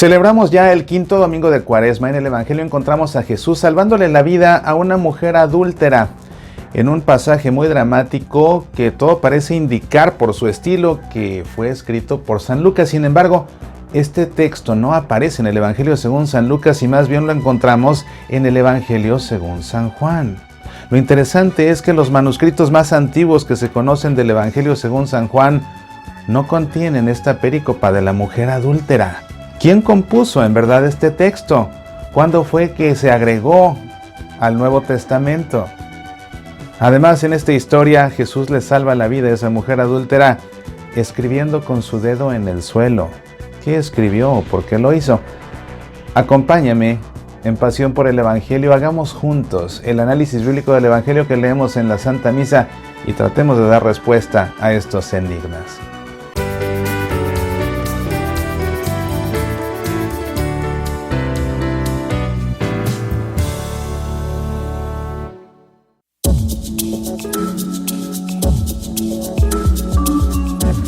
Celebramos ya el quinto domingo de Cuaresma. En el Evangelio encontramos a Jesús salvándole la vida a una mujer adúltera, en un pasaje muy dramático que todo parece indicar por su estilo que fue escrito por San Lucas. Sin embargo, este texto no aparece en el Evangelio según San Lucas y más bien lo encontramos en el Evangelio según San Juan. Lo interesante es que los manuscritos más antiguos que se conocen del Evangelio según San Juan no contienen esta perícopa de la mujer adúltera. ¿Quién compuso en verdad este texto? ¿Cuándo fue que se agregó al Nuevo Testamento? Además, en esta historia, Jesús le salva la vida a esa mujer adúltera escribiendo con su dedo en el suelo. ¿Qué escribió o por qué lo hizo? Acompáñame en Pasión por el Evangelio. Hagamos juntos el análisis bíblico del Evangelio que leemos en la Santa Misa y tratemos de dar respuesta a estos enigmas.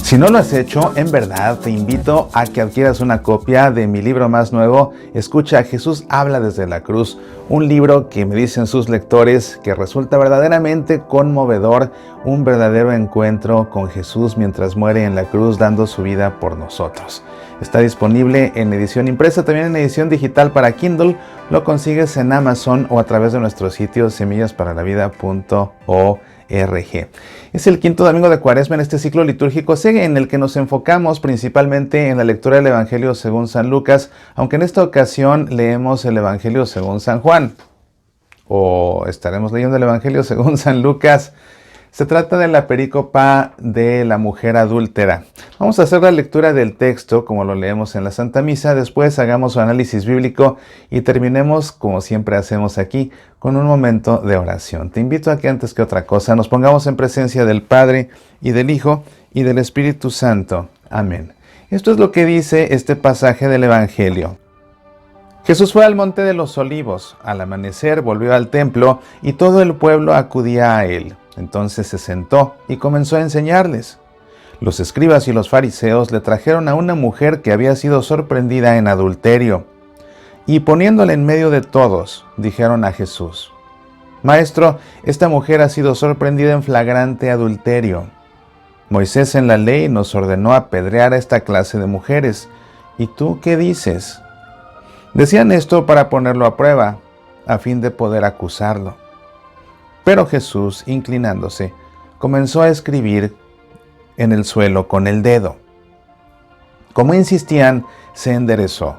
Si no lo has hecho, en verdad te invito a que adquieras una copia de mi libro más nuevo, Escucha, Jesús habla desde la cruz, un libro que me dicen sus lectores que resulta verdaderamente conmovedor, un verdadero encuentro con Jesús mientras muere en la cruz dando su vida por nosotros. Está disponible en edición impresa, también en edición digital para Kindle, lo consigues en Amazon o a través de nuestro sitio semillasparalavida.org. Es el quinto domingo de Cuaresma en este ciclo litúrgico en el que nos enfocamos principalmente en la lectura del Evangelio según San Lucas, aunque en esta ocasión leemos el Evangelio según San Juan, o estaremos leyendo el Evangelio según San Lucas. Se trata de la perícopa de la mujer adúltera. Vamos a hacer la lectura del texto como lo leemos en la Santa Misa, después hagamos su análisis bíblico y terminemos, como siempre hacemos aquí, con un momento de oración. Te invito a que antes que otra cosa nos pongamos en presencia del Padre y del Hijo y del Espíritu Santo. Amén. Esto es lo que dice este pasaje del Evangelio. Jesús fue al Monte de los Olivos. Al amanecer volvió al templo y todo el pueblo acudía a él. Entonces se sentó y comenzó a enseñarles. Los escribas y los fariseos le trajeron a una mujer que había sido sorprendida en adulterio. Y poniéndola en medio de todos, dijeron a Jesús: Maestro, esta mujer ha sido sorprendida en flagrante adulterio. Moisés en la ley nos ordenó apedrear a esta clase de mujeres. ¿Y tú qué dices? Decían esto para ponerlo a prueba, a fin de poder acusarlo. Pero Jesús, inclinándose, comenzó a escribir en el suelo con el dedo. Como insistían, se enderezó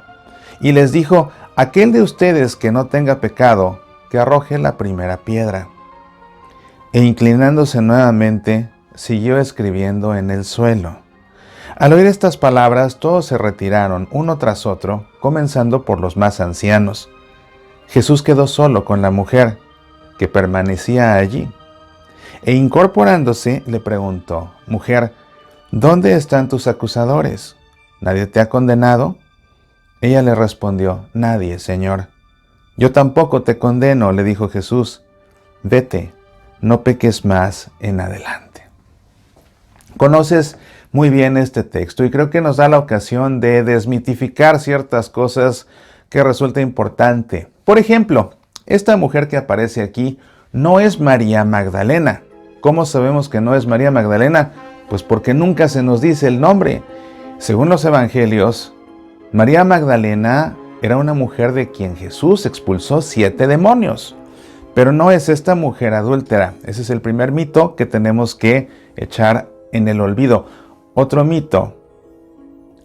y les dijo: aquel de ustedes que no tenga pecado, que arroje la primera piedra. E inclinándose nuevamente, siguió escribiendo en el suelo. Al oír estas palabras, todos se retiraron, uno tras otro, comenzando por los más ancianos. Jesús quedó solo con la mujer, que permanecía allí, e incorporándose le preguntó: Mujer, ¿dónde están tus acusadores? ¿Nadie te ha condenado? Ella le respondió: Nadie, Señor. Yo tampoco te condeno, le dijo Jesús. Vete, no peques más en adelante. Conoces muy bien este texto y creo que nos da la ocasión de desmitificar ciertas cosas que resulta importante. Por ejemplo, esta mujer que aparece aquí no es María Magdalena. ¿Cómo sabemos que no es María Magdalena? Pues porque nunca se nos dice el nombre. Según los evangelios, María Magdalena era una mujer de quien Jesús expulsó 7 demonios. Pero no es esta mujer adúltera. Ese es el primer mito que tenemos que echar en el olvido. Otro mito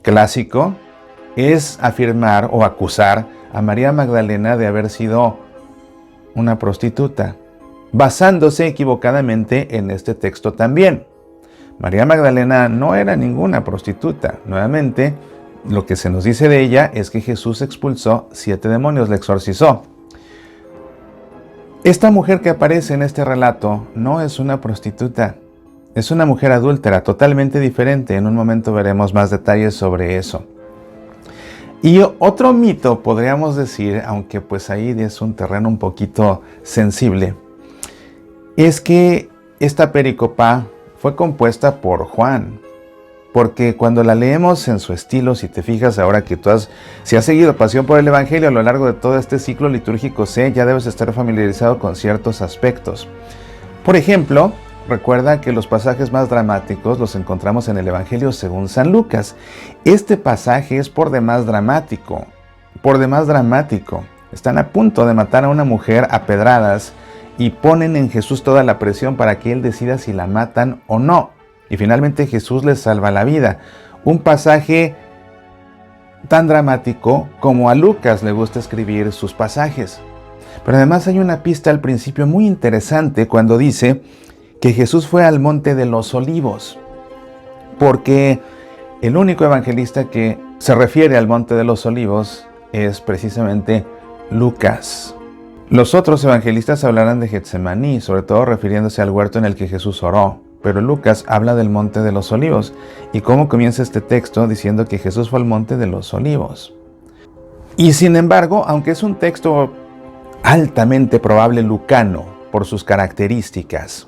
clásico es afirmar o acusar a María Magdalena de haber sido una prostituta, basándose equivocadamente en este texto también. María Magdalena no era ninguna prostituta. Nuevamente, lo que se nos dice de ella es que Jesús expulsó 7 demonios, la exorcizó. Esta mujer que aparece en este relato no es una prostituta, es una mujer adúltera, totalmente diferente. En un momento veremos más detalles sobre eso. Y otro mito, podríamos decir, aunque pues ahí es un terreno un poquito sensible, es que esta perícopa fue compuesta por Juan. porque cuando la leemos en su estilo, si te fijas ahora que si has seguido Pasión por el Evangelio a lo largo de todo este ciclo litúrgico C, ya debes estar familiarizado con ciertos aspectos. Por ejemplo, recuerda que los pasajes más dramáticos los encontramos en el Evangelio según San Lucas. Este pasaje es por demás dramático, Están a punto de matar a una mujer a pedradas y ponen en Jesús toda la presión para que Él decida si la matan o no. Y finalmente Jesús les salva la vida. Un pasaje tan dramático como a Lucas le gusta escribir sus pasajes. Pero además hay una pista al principio muy interesante cuando dice que Jesús fue al Monte de los Olivos. Porque el único evangelista que se refiere al Monte de los Olivos es precisamente Lucas. Los otros evangelistas hablarán de Getsemaní, sobre todo refiriéndose al huerto en el que Jesús oró. Pero Lucas habla del Monte de los Olivos. ¿Y cómo comienza este texto? Diciendo que Jesús fue al Monte de los Olivos. Y sin embargo, aunque es un texto altamente probable lucano por sus características,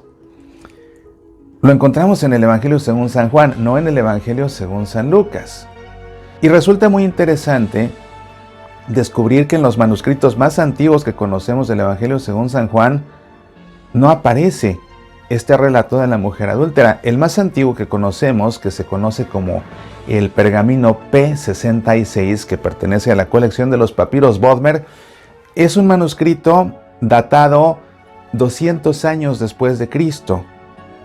lo encontramos en el Evangelio según San Juan, no en el Evangelio según San Lucas. Y resulta muy interesante descubrir que en los manuscritos más antiguos que conocemos del Evangelio según San Juan, no aparece este relato de la mujer adúltera. El más antiguo que conocemos, que se conoce como el pergamino P66, que pertenece a la colección de los papiros Bodmer, es un manuscrito datado 200 años después de Cristo.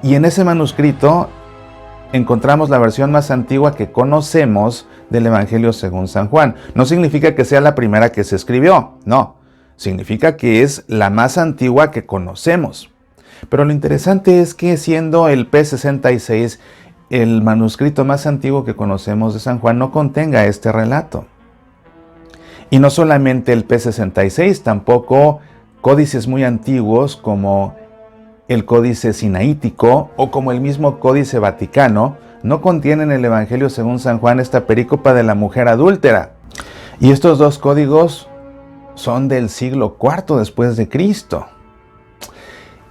Y en ese manuscrito encontramos la versión más antigua que conocemos del Evangelio según San Juan. No significa que sea la primera que se escribió, no. Significa que es la más antigua que conocemos. Pero lo interesante es que siendo el P66 el manuscrito más antiguo que conocemos de San Juan, no contenga este relato. Y no solamente el P66, tampoco códices muy antiguos como el Códice Sinaítico o como el mismo Códice Vaticano no contienen el Evangelio según San Juan esta perícopa de la mujer adúltera. Y estos dos códigos son del siglo IV después de Cristo.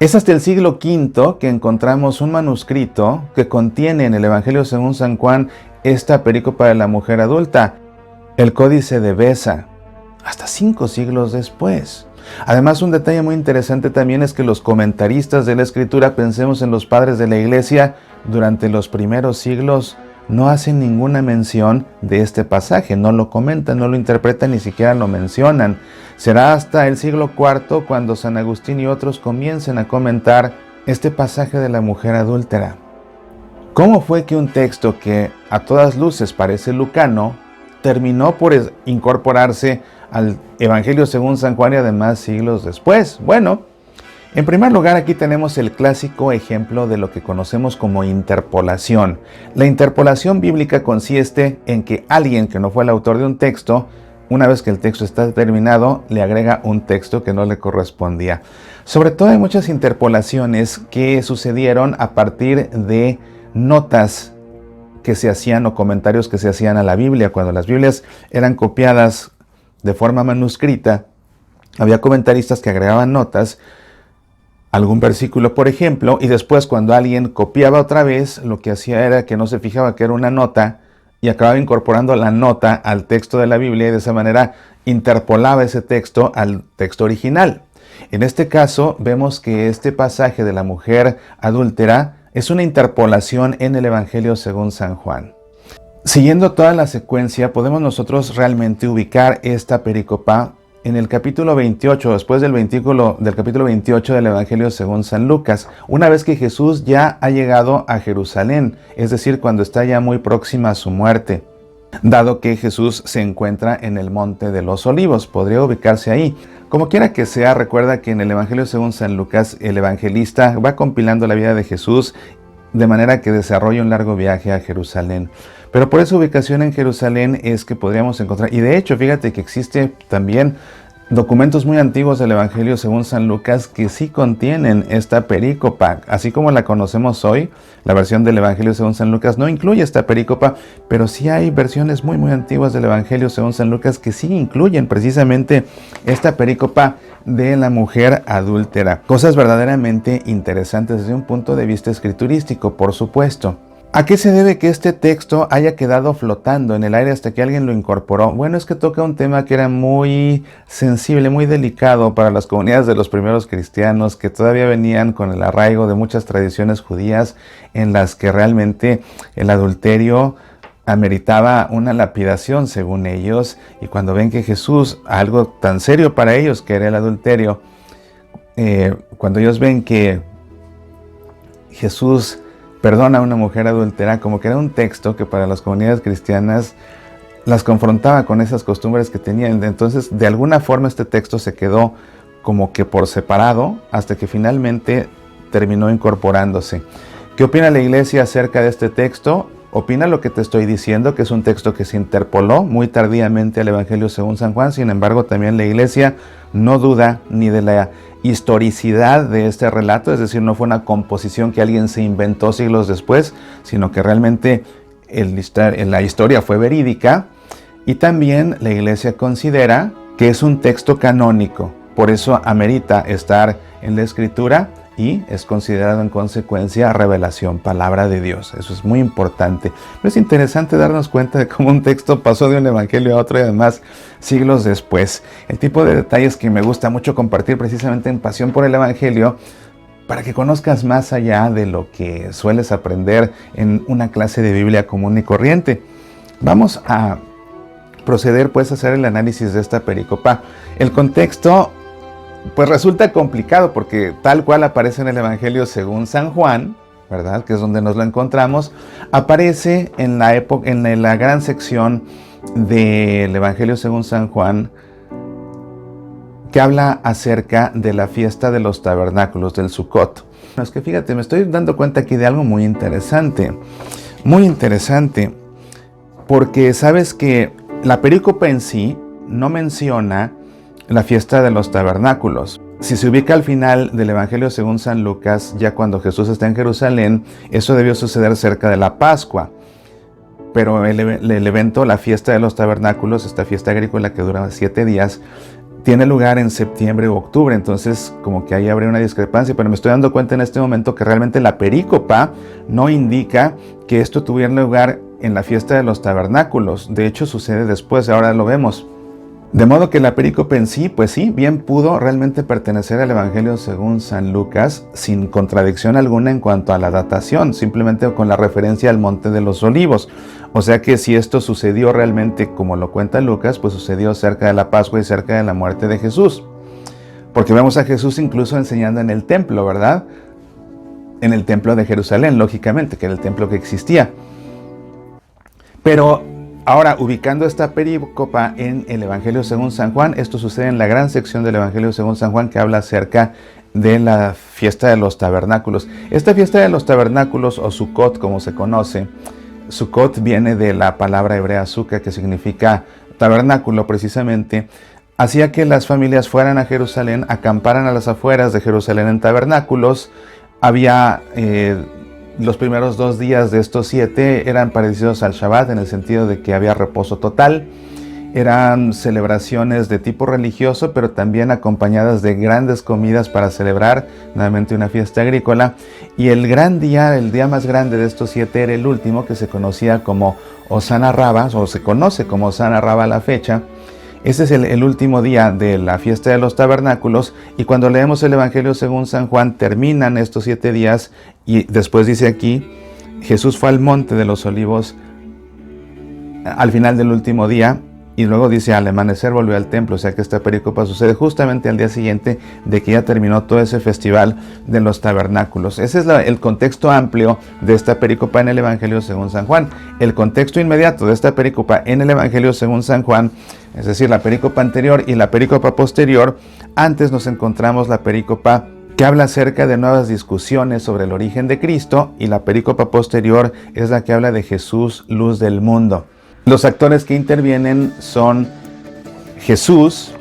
Es hasta el siglo V que encontramos un manuscrito que contiene en el Evangelio según San Juan esta perícopa de la mujer adulta, el Códice de Beza, hasta 5 siglos después. Además, un detalle muy interesante también es que los comentaristas de la Escritura, pensemos en los padres de la Iglesia, durante los primeros siglos no hacen ninguna mención de este pasaje, no lo comentan, no lo interpretan, ni siquiera lo mencionan. Será hasta el siglo IV cuando San Agustín y otros comiencen a comentar este pasaje de la mujer adúltera. ¿Cómo fue que un texto que a todas luces parece lucano terminó por incorporarse al Evangelio según San Juan y además siglos después? Bueno, en primer lugar aquí tenemos el clásico ejemplo de lo que conocemos como interpolación. La interpolación bíblica consiste en que alguien que no fue el autor de un texto, una vez que el texto está terminado, le agrega un texto que no le correspondía. Sobre todo hay muchas interpolaciones que sucedieron a partir de notas que se hacían o comentarios que se hacían a la Biblia. Cuando las Biblias eran copiadas de forma manuscrita, había comentaristas que agregaban notas, algún versículo por ejemplo, y después cuando alguien copiaba otra vez, lo que hacía era que no se fijaba que era una nota y acababa incorporando la nota al texto de la Biblia y de esa manera interpolaba ese texto al texto original. En este caso vemos que este pasaje de la mujer adúltera es una interpolación en el Evangelio según San Juan. Siguiendo toda la secuencia, podemos nosotros realmente ubicar esta perícopa en el capítulo 28, después del capítulo 28 del Evangelio según San Lucas, una vez que Jesús ya ha llegado a Jerusalén, es decir, cuando está ya muy próxima a su muerte. Dado que Jesús se encuentra en el Monte de los Olivos, podría ubicarse ahí. Como quiera que sea, recuerda que en el Evangelio según San Lucas, el evangelista va compilando la vida de Jesús de manera que desarrolla un largo viaje a Jerusalén. Pero por esa ubicación en Jerusalén es que podríamos encontrar, y de hecho fíjate que existe también documentos muy antiguos del Evangelio según San Lucas que sí contienen esta perícopa, así como la conocemos hoy. La versión del Evangelio según San Lucas no incluye esta perícopa, pero sí hay versiones muy antiguas del Evangelio según San Lucas que sí incluyen precisamente esta perícopa de la mujer adúltera. Cosas verdaderamente interesantes desde un punto de vista escriturístico, por supuesto. ¿A qué se debe que este texto haya quedado flotando en el aire hasta que alguien lo incorporó? Bueno, es que toca un tema que era muy sensible, muy delicado para las comunidades de los primeros cristianos, que todavía venían con el arraigo de muchas tradiciones judías en las que realmente el adulterio ameritaba una lapidación según ellos, y cuando ven que Jesús, algo tan serio para ellos que era el adulterio, cuando ellos ven que Jesús perdona a una mujer adúltera, como que era un texto que para las comunidades cristianas las confrontaba con esas costumbres que tenían. Entonces, de alguna forma este texto se quedó como que por separado hasta que finalmente terminó incorporándose. ¿Qué opina la iglesia acerca de este texto? Opina lo que te estoy diciendo, que es un texto que se interpoló muy tardíamente al Evangelio según San Juan. Sin embargo, también la iglesia no duda ni de la historicidad de este relato, es decir, no fue una composición que alguien se inventó siglos después, sino que realmente la historia fue verídica. Y también la iglesia considera que es un texto canónico, por eso amerita estar en la escritura y es considerado en consecuencia revelación, palabra de Dios. Eso es muy importante. Pero es interesante darnos cuenta de cómo un texto pasó de un evangelio a otro y además siglos después. El tipo de detalles que me gusta mucho compartir precisamente en Pasión por el Evangelio, para que conozcas más allá de lo que sueles aprender en una clase de Biblia común y corriente. Vamos a proceder pues a hacer el análisis de esta pericopa. El contexto pues resulta complicado porque tal cual aparece en el Evangelio según San Juan, ¿verdad? Que es donde nos lo encontramos, aparece en la gran sección del Evangelio según San Juan, que habla acerca de la fiesta de los tabernáculos, del Sukkot. Es que fíjate, me estoy dando cuenta aquí de algo muy interesante, porque sabes que la perícopa en sí no menciona la fiesta de los tabernáculos. Si se ubica al final del Evangelio según San Lucas, ya cuando Jesús está en Jerusalén, eso debió suceder cerca de la Pascua. Pero el evento, la fiesta de los tabernáculos, esta fiesta agrícola que dura 7 días, tiene lugar en septiembre u octubre. Entonces como que ahí habría una discrepancia, pero me estoy dando cuenta en este momento que realmente la perícopa no indica que esto tuviera lugar en la fiesta de los tabernáculos. De hecho sucede después, ahora lo vemos. De modo que la perícope en sí, pues sí, bien pudo realmente pertenecer al Evangelio según San Lucas, sin contradicción alguna en cuanto a la datación, simplemente con la referencia al Monte de los Olivos. O sea que si esto sucedió realmente como lo cuenta Lucas, pues sucedió cerca de la Pascua y cerca de la muerte de Jesús. Porque vemos a Jesús incluso enseñando en el templo, ¿verdad? En el templo de Jerusalén, lógicamente, que era el templo que existía. Pero ahora, ubicando esta perícopa en el Evangelio según San Juan, esto sucede en la gran sección del Evangelio según San Juan que habla acerca de la fiesta de los tabernáculos. Esta fiesta de los tabernáculos, o Sukkot como se conoce, Sukkot viene de la palabra hebrea sukkah, que significa tabernáculo precisamente, hacía que las familias fueran a Jerusalén, acamparan a las afueras de Jerusalén en tabernáculos. Había los primeros 2 días de estos 7 eran parecidos al Shabbat en el sentido de que había reposo total. Eran celebraciones de tipo religioso, pero también acompañadas de grandes comidas para celebrar nuevamente una fiesta agrícola. Y el gran día, el día más grande de estos 7 era el último, que se conocía como Osana Rabba, o se conoce como Osana Rabba a la fecha. Ese es el último día de la fiesta de los tabernáculos, y cuando leemos el Evangelio según San Juan, terminan estos 7 días, y después dice aquí, Jesús fue al Monte de los Olivos al final del último día, y luego dice, al amanecer volvió al templo. O sea que esta perícopa sucede justamente al día siguiente de que ya terminó todo ese festival de los tabernáculos. Ese es el contexto amplio de esta perícopa en el Evangelio según San Juan. El contexto inmediato de esta perícopa en el Evangelio según San Juan, es decir, la perícopa anterior y la perícopa posterior, antes nos encontramos la perícopa que habla acerca de nuevas discusiones sobre el origen de Cristo, y la perícopa posterior es la que habla de Jesús, luz del mundo. Los actores que intervienen son Jesús,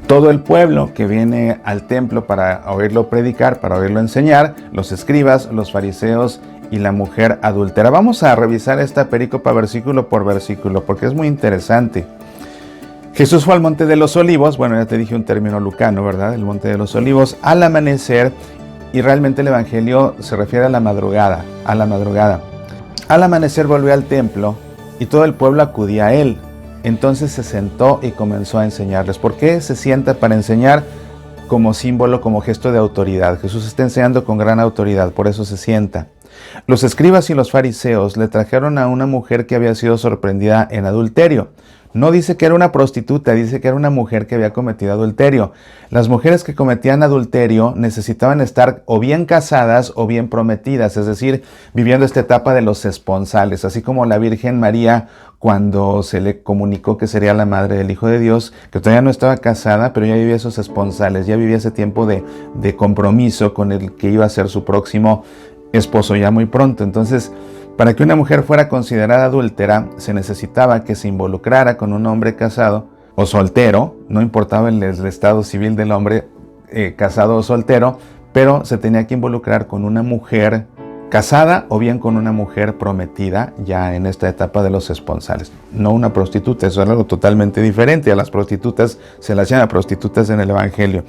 todo el pueblo que viene al templo para oírlo predicar, para oírlo enseñar, los escribas, los fariseos y la mujer adúltera. Vamos a revisar esta perícopa versículo por versículo porque es muy interesante. Jesús fue al Monte de los Olivos, bueno, ya te dije un término lucano, ¿verdad? El Monte de los Olivos, al amanecer, y realmente el Evangelio se refiere a la madrugada, Al amanecer volvió al templo y todo el pueblo acudía a él. Entonces se sentó y comenzó a enseñarles. ¿Por qué se sienta para enseñar? Como símbolo, como gesto de autoridad. Jesús está enseñando con gran autoridad, por eso se sienta. Los escribas y los fariseos le trajeron a una mujer que había sido sorprendida en adulterio. No dice que era una prostituta, dice que era una mujer que había cometido adulterio. Las mujeres que cometían adulterio necesitaban estar o bien casadas o bien prometidas, es decir, viviendo esta etapa de los esponsales, así como la Virgen María cuando se le comunicó que sería la madre del Hijo de Dios, que todavía no estaba casada, pero ya vivía esos esponsales, ya vivía ese tiempo de compromiso con el que iba a ser su próximo esposo ya muy pronto. Entonces, para que una mujer fuera considerada adúltera, se necesitaba que se involucrara con un hombre casado o soltero, no importaba el estado civil del hombre, casado o soltero, pero se tenía que involucrar con una mujer casada o bien con una mujer prometida ya en esta etapa de los esponsales. No una prostituta, eso es algo totalmente diferente. A las prostitutas se las llama prostitutas en el Evangelio.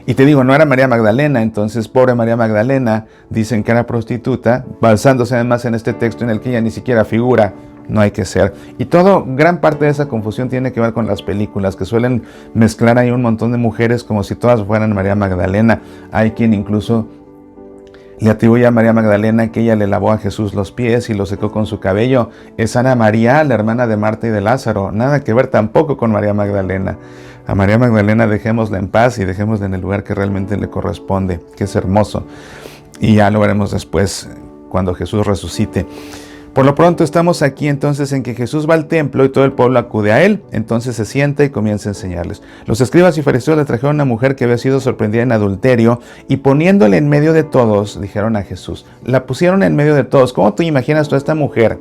Y te digo, no era María Magdalena, entonces pobre María Magdalena, dicen que era prostituta, basándose además en este texto en el que ella ni siquiera figura, no hay que ser. Y gran parte de esa confusión tiene que ver con las películas, que suelen mezclar ahí un montón de mujeres como si todas fueran María Magdalena. Hay quien incluso le atribuye a María Magdalena que ella le lavó a Jesús los pies y lo secó con su cabello. Es Ana María, la hermana de Marta y de Lázaro. Nada que ver tampoco con María Magdalena. A María Magdalena dejémosla en paz y dejémosla en el lugar que realmente le corresponde, que es hermoso. Y ya lo veremos después cuando Jesús resucite. Por lo pronto estamos aquí entonces en que Jesús va al templo y todo el pueblo acude a él. Entonces se sienta y comienza a enseñarles. Los escribas y fariseos le trajeron a una mujer que había sido sorprendida en adulterio y poniéndole en medio de todos, dijeron a Jesús. La pusieron en medio de todos. ¿Cómo te imaginas tú a esta mujer?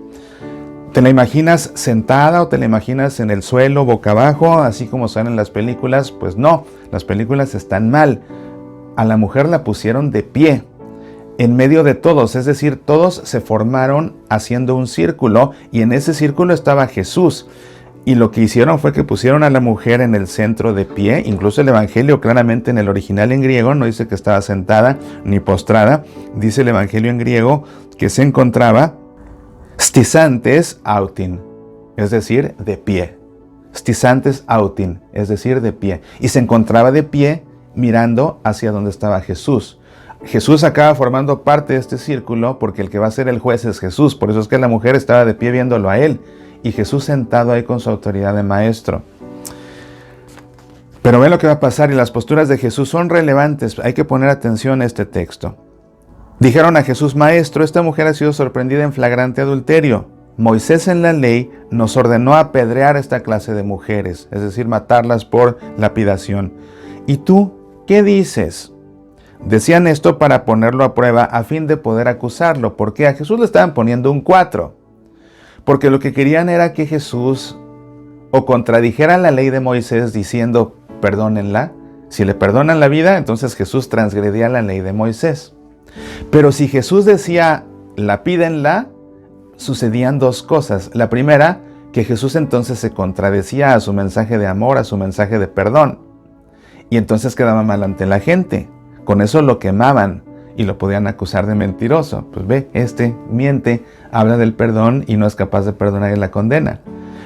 ¿Te la imaginas sentada o te la imaginas en el suelo, boca abajo, así como son en las películas? Pues no, las películas están mal. A la mujer la pusieron de pie, en medio de todos, es decir, todos se formaron haciendo un círculo y en ese círculo estaba Jesús. Y lo que hicieron fue que pusieron a la mujer en el centro de pie. Incluso el Evangelio claramente en el original en griego no dice que estaba sentada ni postrada. Dice el Evangelio en griego que se encontraba stisantes autin, es decir, de pie. Stisantes autin, es decir, de pie. Y se encontraba de pie mirando hacia donde estaba Jesús. Jesús acaba formando parte de este círculo porque el que va a ser el juez es Jesús. Por eso es que la mujer estaba de pie viéndolo a él. Y Jesús sentado ahí con su autoridad de maestro. Pero ven lo que va a pasar y las posturas de Jesús son relevantes. Hay que poner atención a este texto. Dijeron a Jesús: Maestro, esta mujer ha sido sorprendida en flagrante adulterio. Moisés en la ley nos ordenó apedrear esta clase de mujeres, es decir, matarlas por lapidación. ¿Y tú qué dices? Decían esto para ponerlo a prueba a fin de poder acusarlo, porque a Jesús le estaban poniendo un 4. Porque lo que querían era que Jesús o contradijera la ley de Moisés diciendo perdónenla. Si le perdonan la vida, entonces Jesús transgredía la ley de Moisés. Pero si Jesús decía lapídenla, sucedían dos cosas. La primera, que Jesús entonces se contradecía a su mensaje de amor, a su mensaje de perdón. Y entonces quedaba mal ante la gente. Con eso lo quemaban y lo podían acusar de mentiroso. Pues ve, miente, habla del perdón y no es capaz de perdonar y la condena.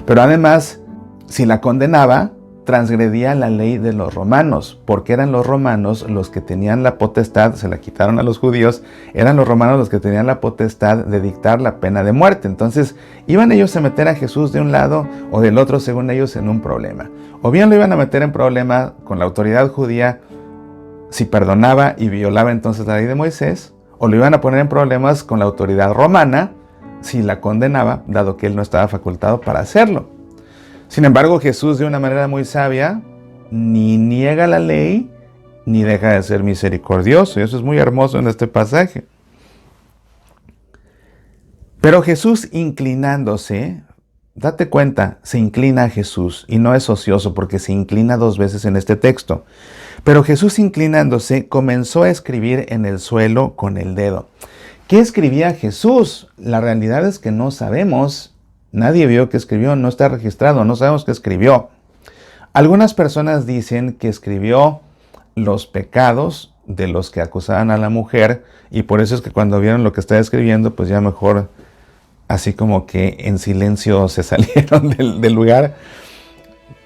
Pero además, si la condenaba, transgredía la ley de los romanos, porque eran los romanos los que tenían la potestad, se la quitaron a los judíos, eran los romanos los que tenían la potestad de dictar la pena de muerte. Entonces, iban ellos a meter a Jesús de un lado o del otro, según ellos, en un problema. O bien lo iban a meter en problema con la autoridad judía, si perdonaba y violaba entonces la ley de Moisés, o lo iban a poner en problemas con la autoridad romana, si la condenaba, dado que él no estaba facultado para hacerlo. Sin embargo, Jesús, de una manera muy sabia, ni niega la ley, ni deja de ser misericordioso. Y eso es muy hermoso en este pasaje. Pero Jesús inclinándose, date cuenta, se inclina a Jesús, y no es ocioso porque se inclina 2 veces en este texto. Pero Jesús inclinándose comenzó a escribir en el suelo con el dedo. ¿Qué escribía Jesús? La realidad es que no sabemos. Nadie vio que escribió, no está registrado, no sabemos qué escribió. Algunas personas dicen que escribió los pecados de los que acusaban a la mujer y por eso es que cuando vieron lo que estaba escribiendo, pues ya mejor así como que en silencio se salieron del lugar.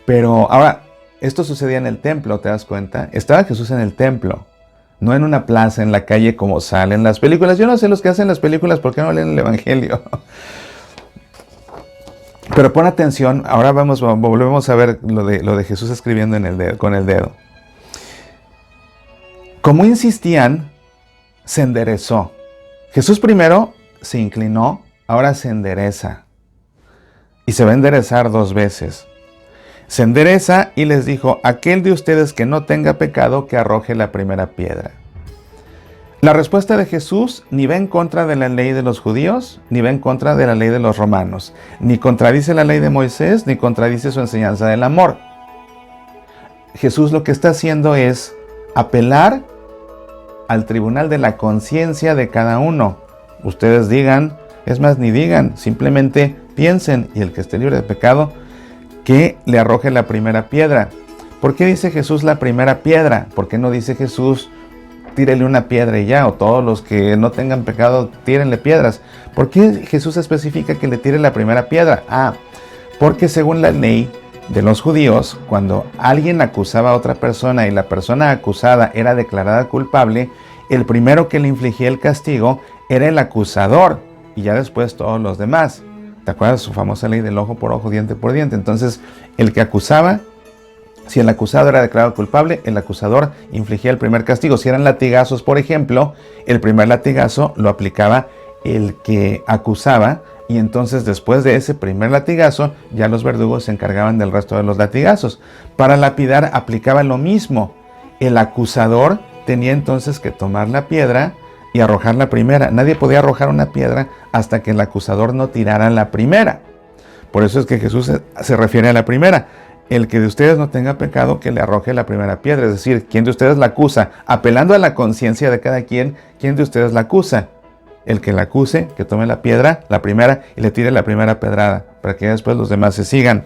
Pero ahora, esto sucedía en el templo, ¿te das cuenta? Estaba Jesús en el templo, no en una plaza, en la calle como salen las películas. Yo no sé los que hacen las películas, ¿por qué no leen el Evangelio? Pero pon atención, ahora volvemos a ver lo de Jesús escribiendo con el dedo. Como insistían, se enderezó. Jesús primero se inclinó, ahora se endereza. Y se va a enderezar 2 veces. Se endereza y les dijo: aquel de ustedes que no tenga pecado, que arroje la primera piedra. La respuesta de Jesús ni va en contra de la ley de los judíos, ni va en contra de la ley de los romanos, ni contradice la ley de Moisés, ni contradice su enseñanza del amor. Jesús lo que está haciendo es apelar al tribunal de la conciencia de cada uno. Ustedes digan, es más, ni digan, simplemente piensen, y el que esté libre de pecado, que le arroje la primera piedra. ¿Por qué dice Jesús la primera piedra? ¿Por qué no dice Jesús tírele una piedra y ya, o todos los que no tengan pecado, tírenle piedras? ¿Por qué Jesús especifica que le tire la primera piedra? Porque según la ley de los judíos, cuando alguien acusaba a otra persona y la persona acusada era declarada culpable, el primero que le infligía el castigo era el acusador, y ya después todos los demás. ¿Te acuerdas de su famosa ley del ojo por ojo, diente por diente? Entonces, el que acusaba, si el acusado era declarado culpable, el acusador infligía el primer castigo. Si eran latigazos, por ejemplo, el primer latigazo lo aplicaba el que acusaba, y entonces después de ese primer latigazo, ya los verdugos se encargaban del resto de los latigazos. Para lapidar aplicaba lo mismo. El acusador tenía entonces que tomar la piedra y arrojar la primera. Nadie podía arrojar una piedra hasta que el acusador no tirara la primera. Por eso es que Jesús se refiere a la primera. El que de ustedes no tenga pecado, que le arroje la primera piedra. Es decir, ¿quién de ustedes la acusa? Apelando a la conciencia de cada quien, ¿quién de ustedes la acusa? El que la acuse, que tome la piedra, la primera, y le tire la primera pedrada, para que después los demás se sigan.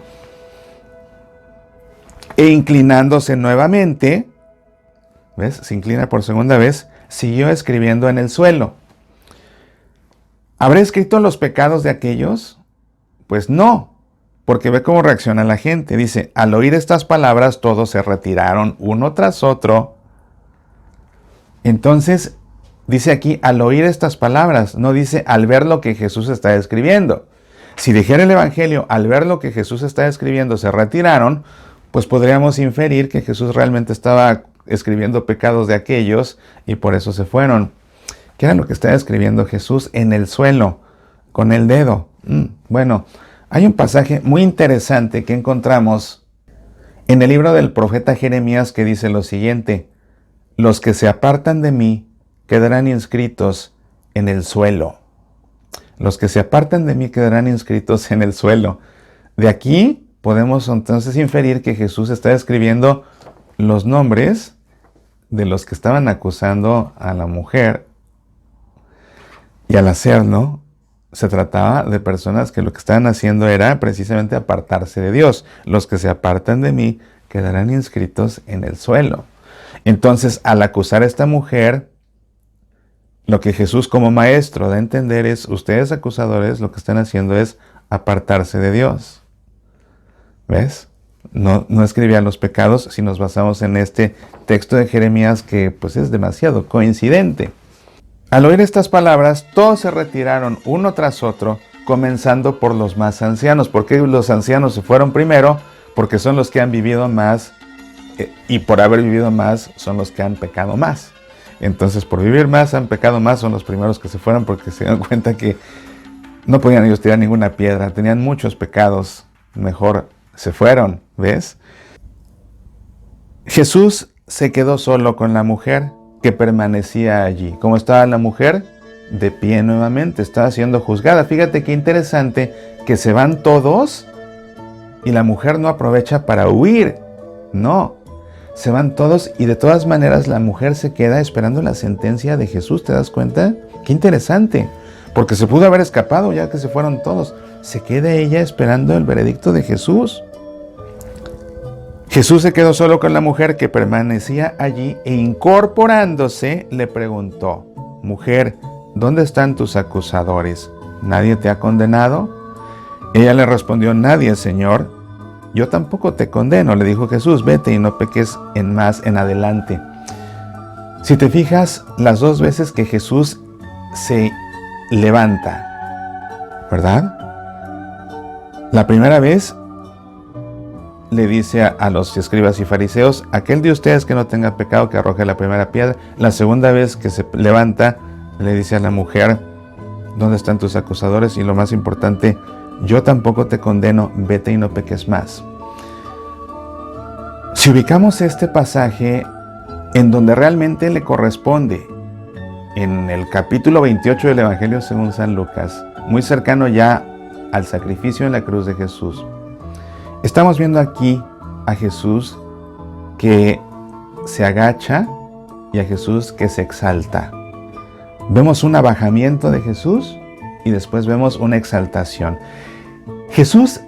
E inclinándose nuevamente, ¿ves? Se inclina por segunda vez, siguió escribiendo en el suelo. ¿Habré escrito los pecados de aquellos? Pues no, porque ve cómo reacciona la gente. Dice, al oír estas palabras, todos se retiraron uno tras otro. Entonces, dice aquí, al oír estas palabras, no dice al ver lo que Jesús está escribiendo. Si dijera el Evangelio, al ver lo que Jesús está escribiendo, se retiraron, pues podríamos inferir que Jesús realmente estaba escribiendo pecados de aquellos y por eso se fueron. ¿Qué era lo que estaba escribiendo Jesús? En el suelo, con el dedo. Bueno, hay un pasaje muy interesante que encontramos en el libro del profeta Jeremías que dice lo siguiente: los que se apartan de mí quedarán inscritos en el suelo. Los que se apartan de mí quedarán inscritos en el suelo. De aquí podemos entonces inferir que Jesús está escribiendo los nombres de los que estaban acusando a la mujer. Y al hacerlo, se trataba de personas que lo que estaban haciendo era precisamente apartarse de Dios. Los que se apartan de mí quedarán inscritos en el suelo. Entonces, al acusar a esta mujer, lo que Jesús como maestro da a entender es, ustedes acusadores lo que están haciendo es apartarse de Dios. ¿Ves? No escribía los pecados si nos basamos en este texto de Jeremías que pues es demasiado coincidente. Al oír estas palabras, todos se retiraron uno tras otro, comenzando por los más ancianos. ¿Por qué los ancianos se fueron primero? Porque son los que han vivido más, y por haber vivido más son los que han pecado más. Entonces, por vivir más, han pecado más, son los primeros que se fueron porque se dan cuenta que no podían ellos tirar ninguna piedra, tenían muchos pecados, mejor se fueron, ¿ves? Jesús se quedó solo con la mujer que permanecía allí. ¿Cómo estaba la mujer? De pie nuevamente, estaba siendo juzgada. Fíjate qué interesante que se van todos y la mujer no aprovecha para huir. No, se van todos y de todas maneras la mujer se queda esperando la sentencia de Jesús. ¿Te das cuenta? Qué interesante, porque se pudo haber escapado ya que se fueron todos. Se queda ella esperando el veredicto de Jesús. Jesús se quedó solo con la mujer que permanecía allí e incorporándose le preguntó: mujer, ¿dónde están tus acusadores? ¿Nadie te ha condenado? Ella le respondió, nadie, Señor. Yo tampoco te condeno, le dijo Jesús, vete y no peques más en adelante. Si te fijas, las dos veces que Jesús se levanta, ¿verdad? La primera vez le dice a los escribas y fariseos, aquel de ustedes que no tenga pecado que arroje la primera piedra. La segunda vez que se levanta, le dice a la mujer, ¿dónde están tus acusadores? Y lo más importante, yo tampoco te condeno, vete y no peques más. Si ubicamos este pasaje en donde realmente le corresponde, en el capítulo 28 del Evangelio según San Lucas, muy cercano ya al sacrificio en la cruz de Jesús, estamos viendo aquí a Jesús que se agacha y a Jesús que se exalta. Vemos un abajamiento de Jesús y después vemos una exaltación. Jesús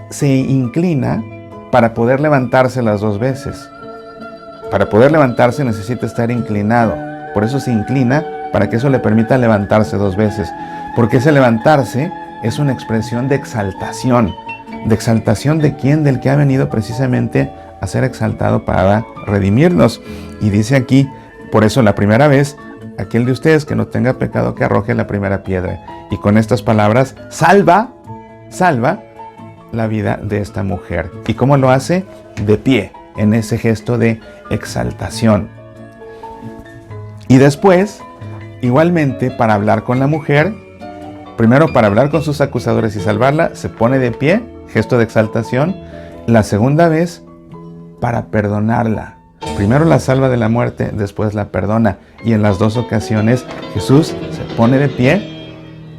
se inclina para poder levantarse las dos veces. Para poder levantarse necesita estar inclinado. Por eso se inclina, para que eso le permita levantarse dos veces. Porque ese levantarse es una expresión de exaltación. ¿De exaltación de quién? Del que ha venido precisamente a ser exaltado para redimirnos. Y dice aquí, por eso la primera vez, aquel de ustedes que no tenga pecado que arroje la primera piedra. Y con estas palabras salva la vida de esta mujer. ¿Y cómo lo hace? De pie, en ese gesto de exaltación. Y después, igualmente, para hablar con la mujer, primero para hablar con sus acusadores y salvarla, se pone de pie, gesto de exaltación. La segunda vez, para perdonarla. Primero la salva de la muerte, después la perdona. Y en las dos ocasiones, Jesús se pone de pie,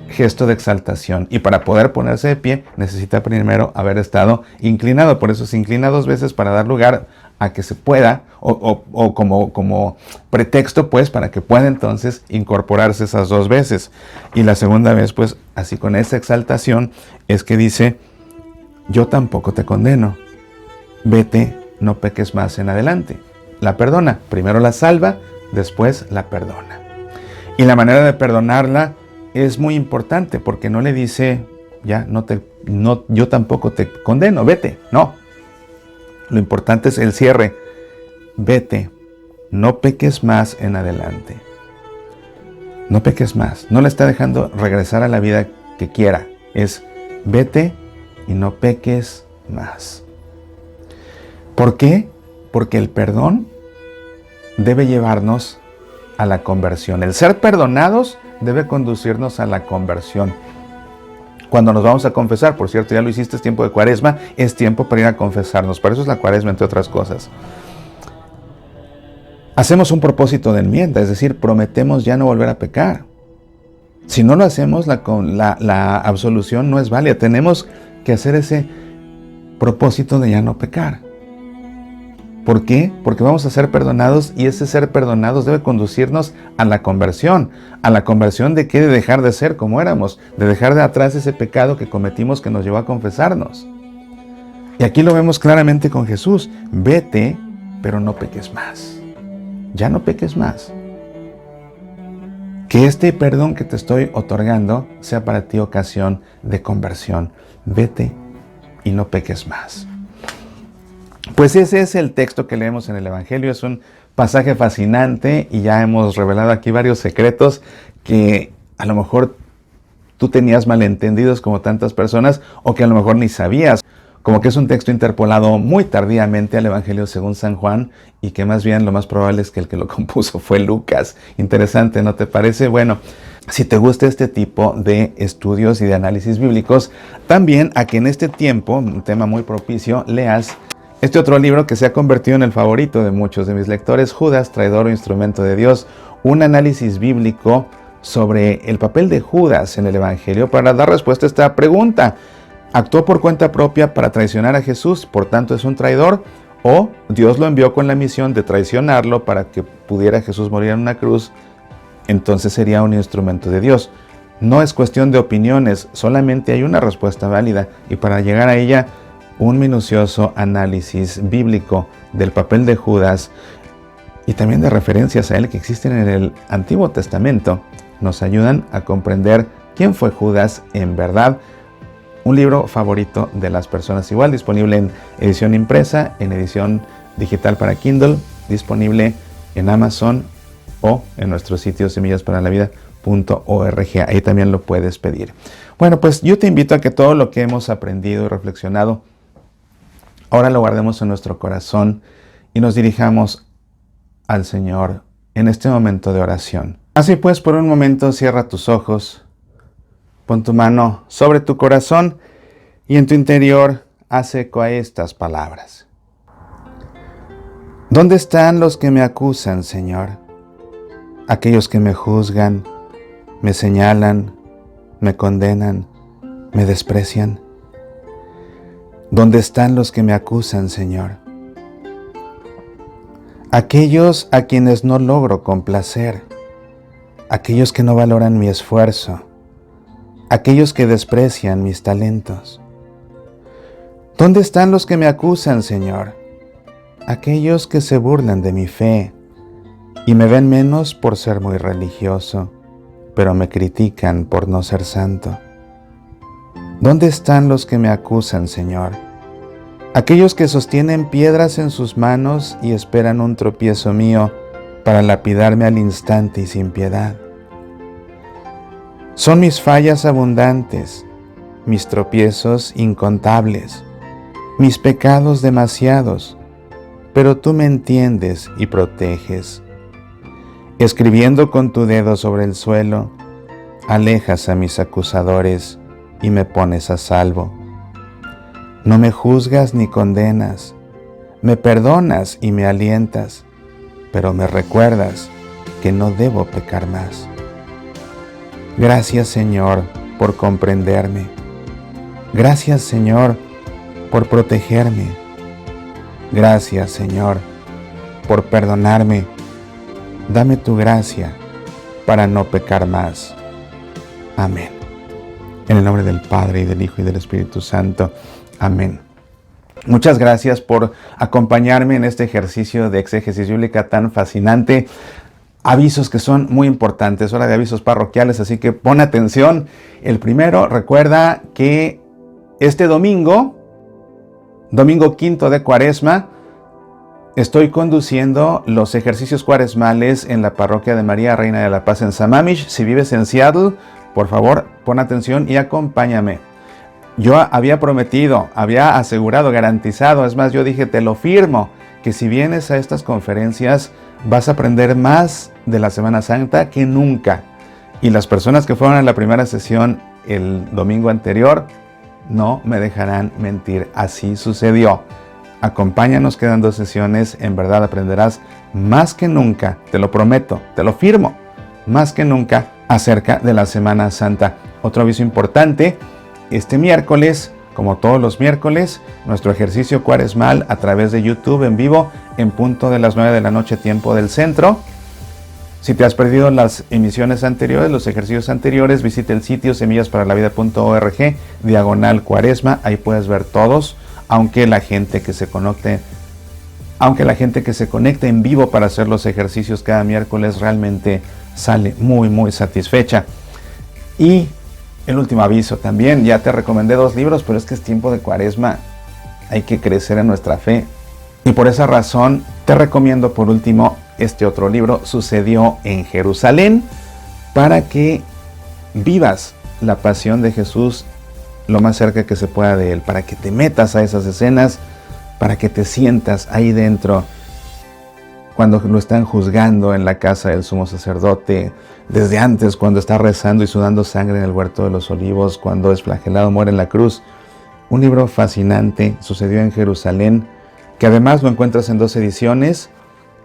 gesto de exaltación. Y para poder ponerse de pie, necesita primero haber estado inclinado. Por eso se inclina dos veces para dar lugar a que se pueda, o como pretexto, pues, para que pueda entonces incorporarse esas dos veces. Y la segunda vez, pues, así con esa exaltación, es que dice, yo tampoco te condeno. Vete, no peques más en adelante. La perdona. Primero la salva, después la perdona. Y la manera de perdonarla es muy importante, porque no le dice, yo tampoco te condeno, vete. No. Lo importante es el cierre. Vete, no peques más en adelante. No peques más. No le está dejando regresar a la vida que quiera. Es vete y no peques más. ¿Por qué? Porque el perdón debe llevarnos a la conversión. El ser perdonados debe conducirnos a la conversión. Cuando nos vamos a confesar, por cierto, ya lo hiciste, es tiempo de Cuaresma, es tiempo para ir a confesarnos. Por eso es la Cuaresma, entre otras cosas. Hacemos un propósito de enmienda, es decir, prometemos ya no volver a pecar. Si no lo hacemos, la absolución no es válida. Tenemos que hacer ese propósito de ya no pecar. ¿Por qué? Porque vamos a ser perdonados, y ese ser perdonados debe conducirnos a la conversión. ¿A la conversión de qué? De dejar de ser como éramos, de dejar de atrás ese pecado que cometimos que nos llevó a confesarnos. Y aquí lo vemos claramente con Jesús. Vete, pero no peques más. Ya no peques más. Que este perdón que te estoy otorgando sea para ti ocasión de conversión. Vete y no peques más. Pues ese es el texto que leemos en el Evangelio. Es un pasaje fascinante y ya hemos revelado aquí varios secretos que a lo mejor tú tenías malentendidos como tantas personas, o que a lo mejor ni sabías. Como que es un texto interpolado muy tardíamente al Evangelio según San Juan, y que más bien lo más probable es que el que lo compuso fue Lucas. Interesante, ¿no te parece? Bueno, si te gusta este tipo de estudios y de análisis bíblicos, también a que en este tiempo, un tema muy propicio, leas este otro libro que se ha convertido en el favorito de muchos de mis lectores, Judas, traidor o instrumento de Dios, un análisis bíblico sobre el papel de Judas en el Evangelio para dar respuesta a esta pregunta. ¿Actuó por cuenta propia para traicionar a Jesús, por tanto es un traidor? ¿O Dios lo envió con la misión de traicionarlo para que pudiera Jesús morir en una cruz? Entonces sería un instrumento de Dios. No es cuestión de opiniones, solamente hay una respuesta válida, y para llegar a ella, un minucioso análisis bíblico del papel de Judas y también de referencias a él que existen en el Antiguo Testamento nos ayudan a comprender ¿Quién fue Judas en verdad? Un libro favorito de las personas, igual disponible en edición impresa, en edición digital para Kindle, disponible en Amazon o en nuestro sitio semillasparalavida.org. Ahí también lo puedes pedir. Bueno, pues yo te invito a que todo lo que hemos aprendido y reflexionado, ahora lo guardemos en nuestro corazón y nos dirijamos al Señor en este momento de oración. Así pues, por un momento cierra tus ojos, pon tu mano sobre tu corazón y en tu interior haz eco a estas palabras. ¿Dónde están los que me acusan, Señor? Aquellos que me juzgan, me señalan, me condenan, me desprecian. ¿Dónde están los que me acusan, Señor? Aquellos a quienes no logro complacer, aquellos que no valoran mi esfuerzo, aquellos que desprecian mis talentos. ¿Dónde están los que me acusan, Señor? Aquellos que se burlan de mi fe y me ven menos por ser muy religioso, pero me critican por no ser santo. ¿Dónde están los que me acusan, Señor? Aquellos que sostienen piedras en sus manos y esperan un tropiezo mío para lapidarme al instante y sin piedad. Son mis fallas abundantes, mis tropiezos incontables, mis pecados demasiados, pero tú me entiendes y proteges. Escribiendo con tu dedo sobre el suelo, alejas a mis acusadores y me pones a salvo. No me juzgas ni condenas, me perdonas y me alientas, pero me recuerdas que no debo pecar más. Gracias, Señor, por comprenderme. Gracias, Señor, por protegerme. Gracias, Señor, por perdonarme. Dame tu gracia para no pecar más. Amén. En el nombre del Padre, y del Hijo, y del Espíritu Santo. Amén. Muchas gracias por acompañarme en este ejercicio de exégesis bíblica tan fascinante. Avisos que son muy importantes, hora de avisos parroquiales, así que pon atención. El primero, recuerda que este domingo 5 de Cuaresma, estoy conduciendo los ejercicios cuaresmales en la parroquia de María Reina de la Paz en Sammamish. Si vives en Seattle, por favor, pon atención y acompáñame. Yo había prometido, había asegurado, garantizado, es más, yo dije, te lo firmo, que si vienes a estas conferencias vas a aprender más de la Semana Santa que nunca. Y las personas que fueron a la primera sesión el domingo anterior no me dejarán mentir, así sucedió. Acompáñanos, quedan 2 sesiones, en verdad aprenderás más que nunca, te lo prometo, te lo firmo, más que nunca acerca de la Semana Santa. Otro aviso importante, este miércoles, como todos los miércoles, nuestro ejercicio cuaresmal a través de YouTube en vivo en punto de las 9 de la noche, tiempo del centro. Si te has perdido las emisiones anteriores, los ejercicios anteriores, visita el sitio semillasparalavida.org, /cuaresma, ahí puedes ver todos, aunque la gente que se conecte en vivo para hacer los ejercicios cada miércoles realmente sale muy satisfecha. Y el último aviso también, ya te recomendé 2 libros, pero es que es tiempo de Cuaresma, hay que crecer en nuestra fe. Y por esa razón te recomiendo por último este otro libro, Sucedió en Jerusalén, para que vivas la pasión de Jesús lo más cerca que se pueda de Él, para que te metas a esas escenas, para que te sientas ahí dentro cuando lo están juzgando en la casa del sumo sacerdote, desde antes cuando está rezando y sudando sangre en el huerto de los olivos, cuando es flagelado, muere en la cruz. Un libro fascinante, Sucedió en Jerusalén, que además lo encuentras en 2 ediciones,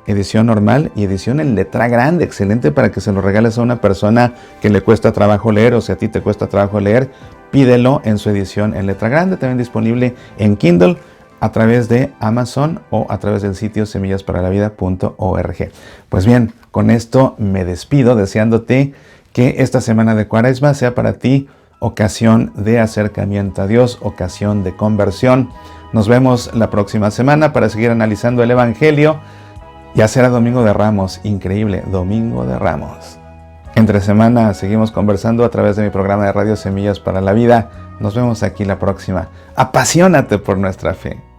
edición normal y edición en letra grande, excelente para que se lo regales a una persona que le cuesta trabajo leer, o si a ti te cuesta trabajo leer, pídelo en su edición en letra grande, también disponible en Kindle, a través de Amazon o a través del sitio semillasparalavida.org. Pues bien, con esto me despido deseándote que esta semana de Cuaresma sea para ti ocasión de acercamiento a Dios, ocasión de conversión. Nos vemos la próxima semana para seguir analizando el Evangelio. Ya será Domingo de Ramos, increíble, Domingo de Ramos. Entre semana seguimos conversando a través de mi programa de radio Semillas para la Vida. Nos vemos aquí la próxima. Apasionate por nuestra fe.